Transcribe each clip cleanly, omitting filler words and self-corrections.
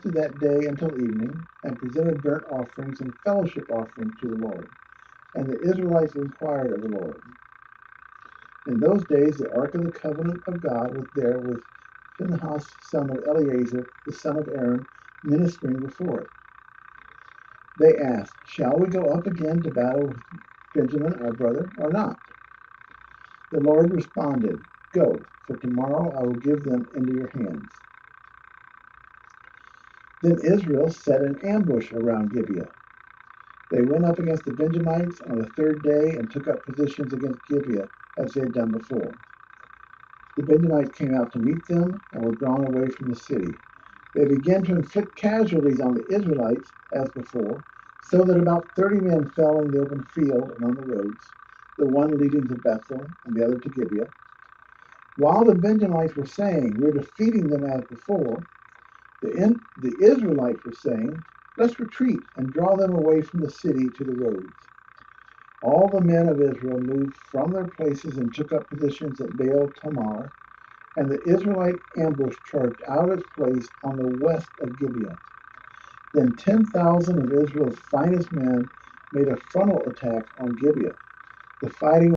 fasted that day until evening, and presented burnt offerings and fellowship offerings to the Lord. And the Israelites inquired of the Lord. In those days the ark of the covenant of God was there with Phinehas, son of Eleazar, the son of Aaron, ministering before it. They asked, "Shall we go up again to battle with Benjamin, our brother, or not?" The Lord responded, "Go, for tomorrow I will give them into your hands." Then Israel set an ambush around Gibeah. They went up against the Benjamites on the third day and took up positions against Gibeah as they had done before. The Benjamites came out to meet them and were drawn away from the city. They began to inflict casualties on the Israelites as before, so that about 30 men fell in the open field and on the roads, the one leading to Bethel and the other to Gibeah. While the Benjamites were saying, "We're defeating them as before," the Israelites were saying, "Let's retreat and draw them away from the city to the roads." All the men of Israel moved from their places and took up positions at Baal Tamar, and the Israelite ambush charged out of its place on the west of Gibeah. Then 10,000 of Israel's finest men made a frontal attack on Gibeah. The fighting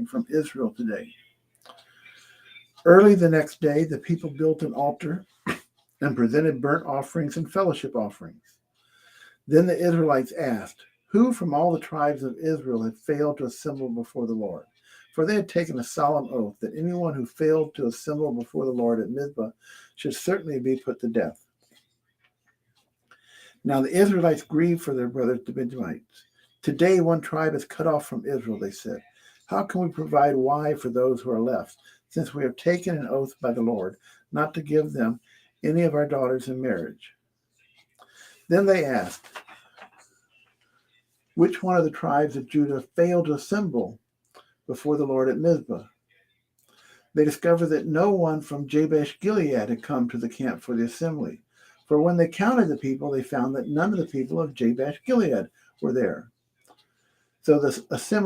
from Israel today. Early the next day, the people built an altar and presented burnt offerings and fellowship offerings. Then the Israelites asked, "Who from all the tribes of Israel had failed to assemble before the Lord?" For they had taken a solemn oath that anyone who failed to assemble before the Lord at Mizpah should certainly be put to death. Now the Israelites grieved for their brothers the Benjamites. "Today one tribe is cut off from Israel," they said. "How can we provide wives for those who are left, since we have taken an oath by the Lord not to give them any of our daughters in marriage?" Then they asked, "Which one of the tribes of Judah failed to assemble before the Lord at Mizpah?" They discovered that no one from Jabesh Gilead had come to the camp for the assembly, For when they counted the people, they found that none of the people of Jabesh Gilead were there. So a similar